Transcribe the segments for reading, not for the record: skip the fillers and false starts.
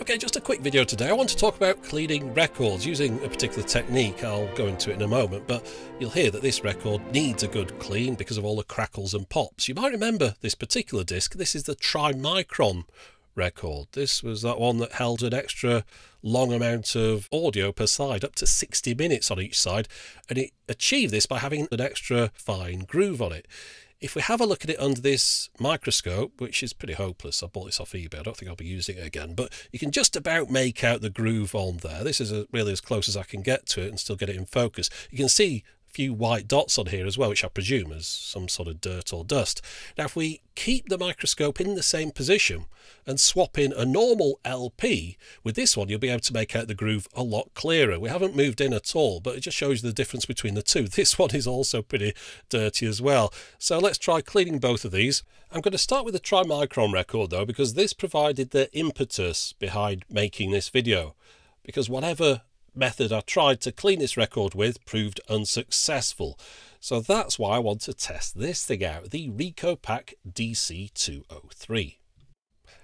Okay, just a quick video today. I want to talk about cleaning records using a particular technique. I'll go into it in a moment, but you'll hear that this record needs a good clean because of all the crackles and pops. You might remember this particular disc. This is the Trimicron record. This was that one that held an extra long amount of audio per side, up to 60 minutes on each side, and it achieved this by having an extra fine groove on it. If we have a look at it under this microscope, which is pretty hopeless, I bought this off eBay, I don't think I'll be using it again, but you can just about make out the groove on there. This is really as close as I can get to it and still get it in focus. You can see a few white dots on here as well, which I presume is some sort of dirt or dust. Now, if we keep the microscope in the same position and swap in a normal LP with this one, you'll be able to make out the groove a lot clearer. We haven't moved in at all, but it just shows you the difference between the two. This one is also pretty dirty as well. So let's try cleaning both of these. I'm going to start with the Trimicron record though, because this provided the impetus behind making this video. Because whatever method I tried to clean this record with proved unsuccessful. So that's why I want to test this thing out, the Recopack DC-203.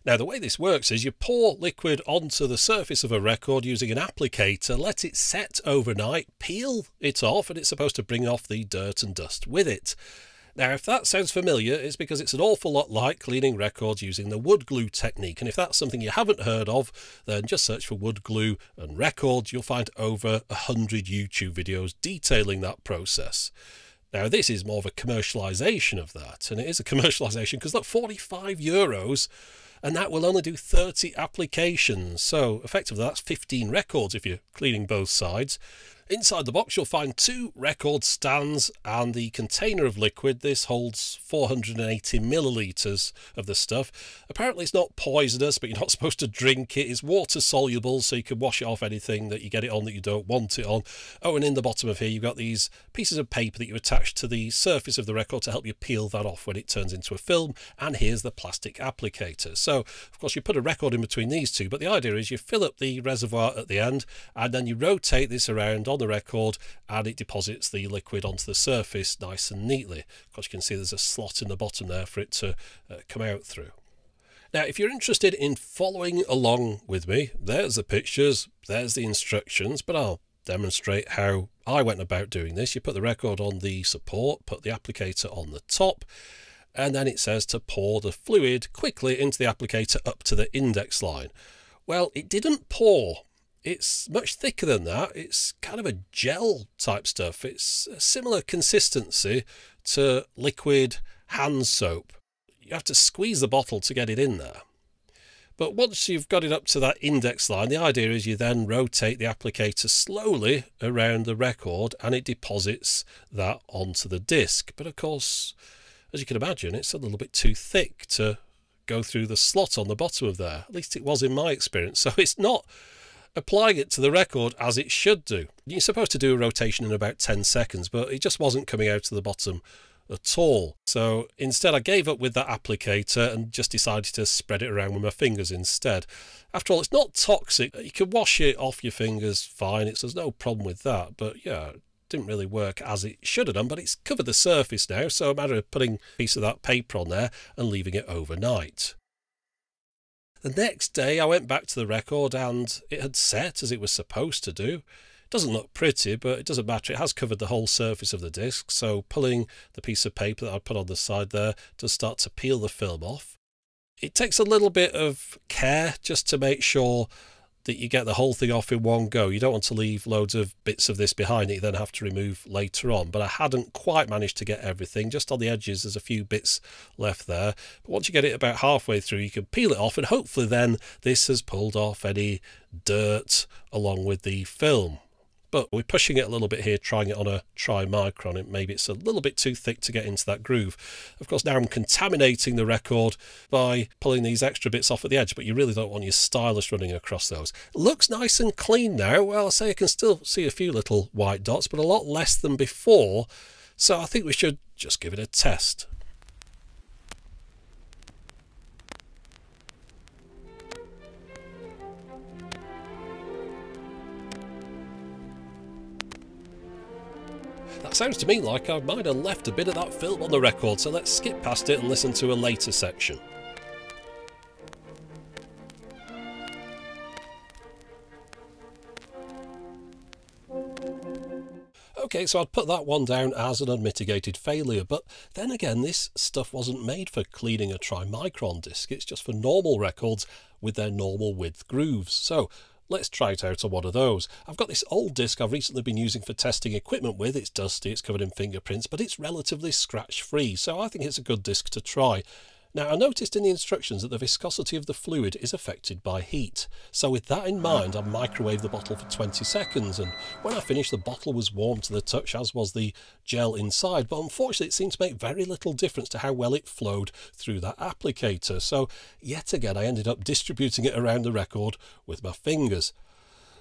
Now, the way this works is you pour liquid onto the surface of a record using an applicator, let it set overnight, peel it off, and it's supposed to bring off the dirt and dust with it. Now, if that sounds familiar, it's because it's an awful lot like cleaning records using the wood glue technique. And if that's something you haven't heard of, then just search for wood glue and records. You'll find over 100 YouTube videos detailing that process. Now, this is more of a commercialisation of that. And it is a commercialisation because, look, €45. And that will only do 30 applications. So effectively that's 15 records if you're cleaning both sides. Inside the box you'll find 2 record stands and the container of liquid. This holds 480 millilitres of the stuff. Apparently it's not poisonous, but you're not supposed to drink it. It's water soluble, so you can wash it off anything that you get it on that you don't want it on. Oh, and in the bottom of here you've got these pieces of paper that you attach to the surface of the record to help you peel that off when it turns into a film. And here's the plastic applicator. So of course you put a record in between these two, but the idea is you fill up the reservoir at the end and then you rotate this around on the record and it deposits the liquid onto the surface nice and neatly. Of course you can see there's a slot in the bottom there for it to come out through. Now, if you're interested in following along with me, there's the pictures, there's the instructions, but I'll demonstrate how I went about doing this. You put the record on the support, put the applicator on the top, and then it says to pour the fluid quickly into the applicator up to the index line. Well, it didn't pour. It's much thicker than that. It's kind of a gel type stuff. It's a similar consistency to liquid hand soap. You have to squeeze the bottle to get it in there. But once you've got it up to that index line, the idea is you then rotate the applicator slowly around the record and it deposits that onto the disc. But of course, as you can imagine, it's a little bit too thick to go through the slot on the bottom of there. At least it was in my experience. So it's not applying it to the record as it should do. You're supposed to do a rotation in about 10 seconds, but it just wasn't coming out to the bottom at all. So instead I gave up with that applicator and just decided to spread it around with my fingers instead. After all, it's not toxic. You can wash it off your fingers fine. There's no problem with that. But yeah, it didn't really work as it should have done, but it's covered the surface now. So a matter of putting a piece of that paper on there and leaving it overnight. The next day I went back to the record and it had set as it was supposed to do. It doesn't look pretty, but it doesn't matter. It has covered the whole surface of the disc, so pulling the piece of paper that I put on the side there does start to peel the film off. It takes a little bit of care just to make sure that you get the whole thing off in one go. You don't want to leave loads of bits of this behind that you then have to remove later on. But I hadn't quite managed to get everything. Just on the edges, there's a few bits left there. But once you get it about halfway through, you can peel it off, and hopefully then this has pulled off any dirt along with the film. But we're pushing it a little bit here, trying it on a Trimicron. Maybe it's a little bit too thick to get into that groove. Of course, now I'm contaminating the record by pulling these extra bits off at the edge, but you really don't want your stylus running across those. It looks nice and clean now. Well, I say I can still see a few little white dots, but a lot less than before. So I think we should just give it a test. That sounds to me like I might have left a bit of that film on the record, so let's skip past it and listen to a later section. Okay, so I'd put that one down as an unmitigated failure, but then again, this stuff wasn't made for cleaning a trimicron disc, it's just for normal records with their normal width grooves. So let's try it out on one of those. I've got this old disc I've recently been using for testing equipment with. It's dusty, it's covered in fingerprints, but it's relatively scratch-free, so I think it's a good disc to try. Now, I noticed in the instructions that the viscosity of the fluid is affected by heat. So with that in mind, I microwaved the bottle for 20 seconds, and when I finished, the bottle was warm to the touch, as was the gel inside, but unfortunately it seemed to make very little difference to how well it flowed through that applicator. So yet again, I ended up distributing it around the record with my fingers.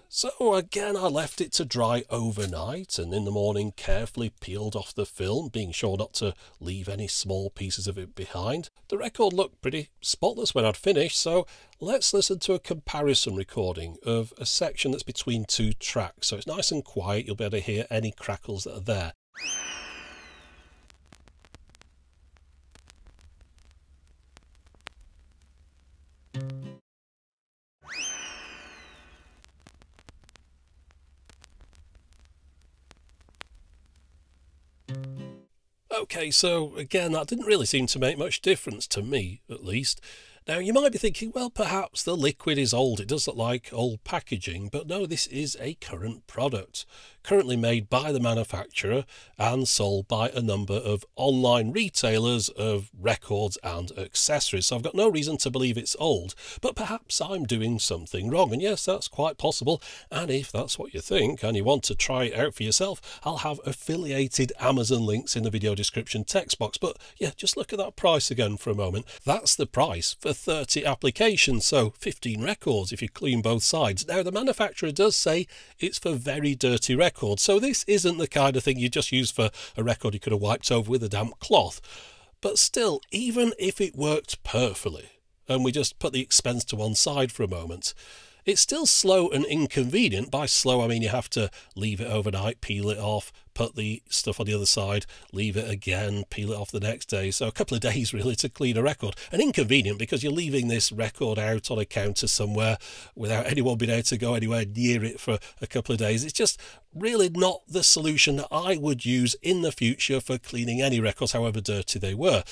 So again, I left it to dry overnight, and in the morning carefully peeled off the film, being sure not to leave any small pieces of it behind. The record looked pretty spotless when I'd finished, so let's listen to a comparison recording of a section that's between two tracks. So it's nice and quiet, you'll be able to hear any crackles that are there. Okay, so again, that didn't really seem to make much difference to me, at least. Now, you might be thinking, well, perhaps the liquid is old, it does look like old packaging, but no, this is a current product, currently made by the manufacturer and sold by a number of online retailers of records and accessories. So I've got no reason to believe it's old, but perhaps I'm doing something wrong, and yes, that's quite possible. And if that's what you think and you want to try it out for yourself, I'll have affiliated Amazon links in the video description text box. But yeah, just look at that price again for a moment. That's the price for 30 applications, so 15 records if you clean both sides. Now, the manufacturer does say it's for very dirty records, so this isn't the kind of thing you just use for a record you could have wiped over with a damp cloth. But still, even if it worked perfectly, and we just put the expense to one side for a moment, it's still slow and inconvenient. By slow, I mean you have to leave it overnight, peel it off, put the stuff on the other side, leave it again, peel it off the next day. So a couple of days really to clean a record. And inconvenient because you're leaving this record out on a counter somewhere without anyone being able to go anywhere near it for a couple of days. It's just really not the solution that I would use in the future for cleaning any records, however dirty they were.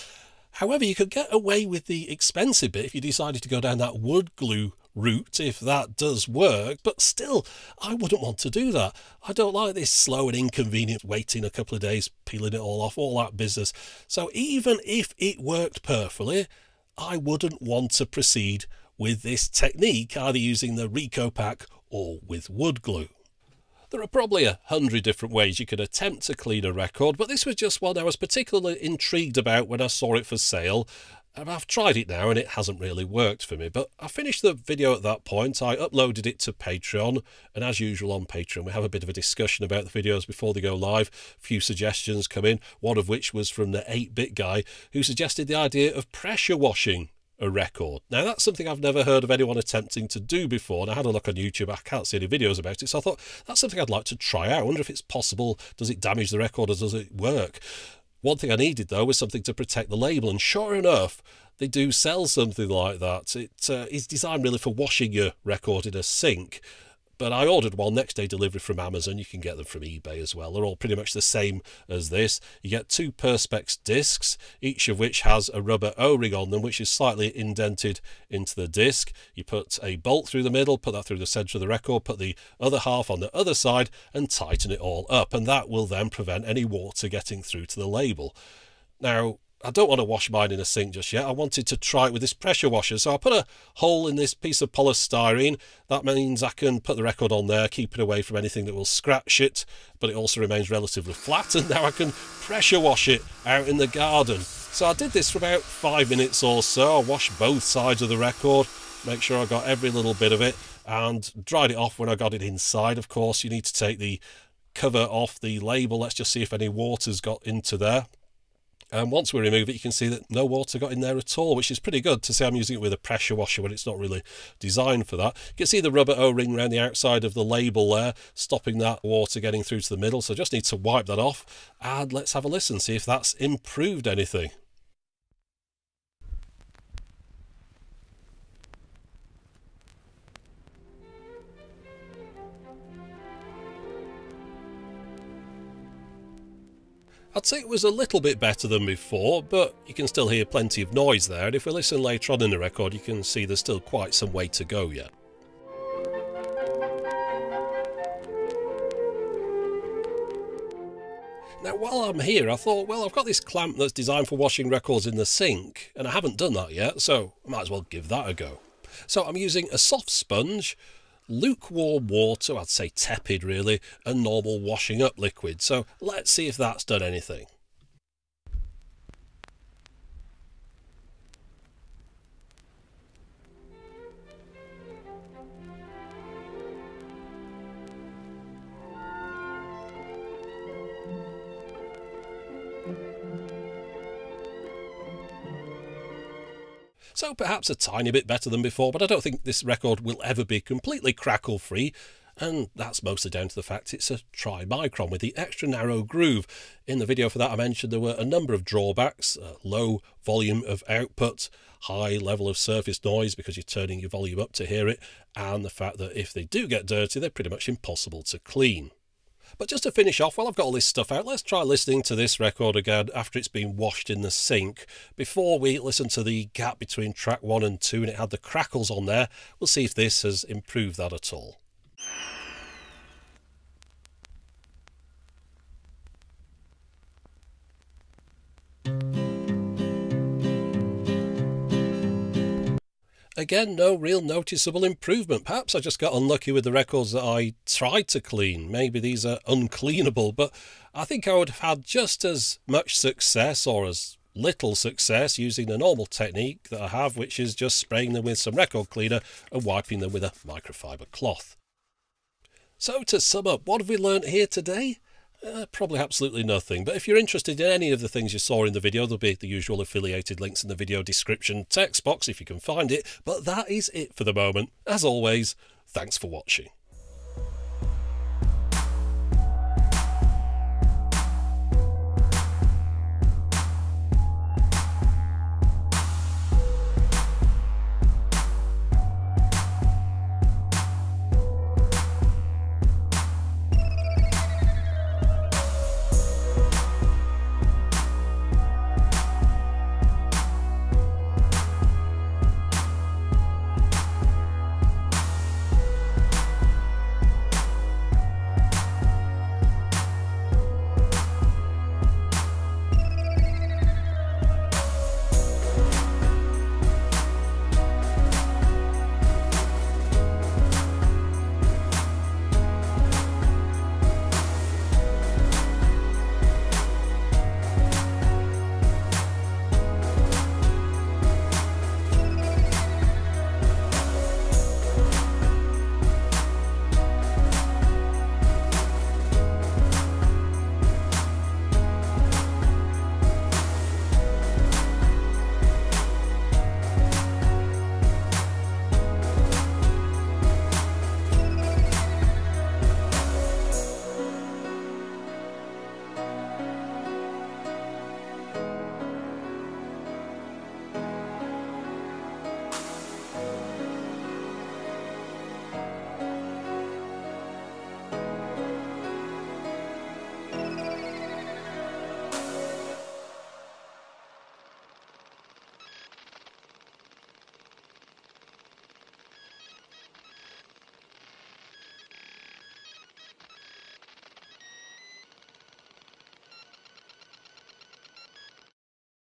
However, you could get away with the expensive bit if you decided to go down that wood glue route, if that does work, but still, I wouldn't want to do that. I don't like this slow and inconvenient waiting a couple of days, peeling it all off, all that business. So even if it worked perfectly, I wouldn't want to proceed with this technique, either using the Recopack or with wood glue. There are probably 100 different ways you could attempt to clean a record, but this was just one I was particularly intrigued about when I saw it for sale. And I've tried it now and it hasn't really worked for me, but I finished the video at that point. I uploaded it to Patreon, and as usual on Patreon we have a bit of a discussion about the videos before they go live. A few suggestions come in, one of which was from the 8-bit guy who suggested the idea of pressure washing a record. Now that's something I've never heard of anyone attempting to do before, and I had a look on YouTube, I can't see any videos about it, so I thought that's something I'd like to try out. I wonder if it's possible. Does it damage the record or does it work? One thing I needed though was something to protect the label, and sure enough they do sell something like that. It is designed really for washing your record in a sink, but I ordered one next day delivery from Amazon. You can get them from eBay as well. They're all pretty much the same as this. You get 2 Perspex discs, each of which has a rubber O-ring on them, which is slightly indented into the disc. You put a bolt through the middle, put that through the centre of the record, put the other half on the other side and tighten it all up, and that will then prevent any water getting through to the label. Now, I don't want to wash mine in a sink just yet. I wanted to try it with this pressure washer. So I put a hole in this piece of polystyrene. That means I can put the record on there, keep it away from anything that will scratch it, but it also remains relatively flat. And now I can pressure wash it out in the garden. So I did this for about 5 minutes or so. I washed both sides of the record, make sure I got every little bit of it, and dried it off when I got it inside. Of course, you need to take the cover off the label. Let's just see if any water's got into there. And once we remove it, you can see that no water got in there at all, which is pretty good to see I'm using it with a pressure washer when it's not really designed for that. You can see the rubber O-ring around the outside of the label there, stopping that water getting through to the middle. So just need to wipe that off, and let's have a listen, see if that's improved anything. I'd say it was a little bit better than before, but you can still hear plenty of noise there, and if we listen later on in the record you can see there's still quite some way to go yet. Now while I'm here I thought, well, I've got this clamp that's designed for washing records in the sink, and I haven't done that yet, so I might as well give that a go. So I'm using a soft sponge, lukewarm water, I'd say tepid really, and normal washing up liquid. So let's see if that's done anything. So perhaps a tiny bit better than before, but I don't think this record will ever be completely crackle free, and that's mostly down to the fact it's a tri-micron with the extra narrow groove. In the video for that I mentioned there were a number of drawbacks: low volume of output, high level of surface noise because you're turning your volume up to hear it, and the fact that if they do get dirty they're pretty much impossible to clean. But just to finish off, while I've got all this stuff out, let's try listening to this record again after it's been washed in the sink. Before we listen to the gap between track 1 and 2 and it had the crackles on there, we'll see if this has improved that at all. Again, no real noticeable improvement. Perhaps I just got unlucky with the records that I tried to clean. Maybe these are uncleanable, but I think I would have had just as much success or as little success using the normal technique that I have, which is just spraying them with some record cleaner and wiping them with a microfiber cloth. So to sum up, what have we learnt here today? Probably absolutely nothing, but if you're interested in any of the things you saw in the video, there'll be the usual affiliated links in the video description text box if you can find it, but that is it for the moment. As always, thanks for watching.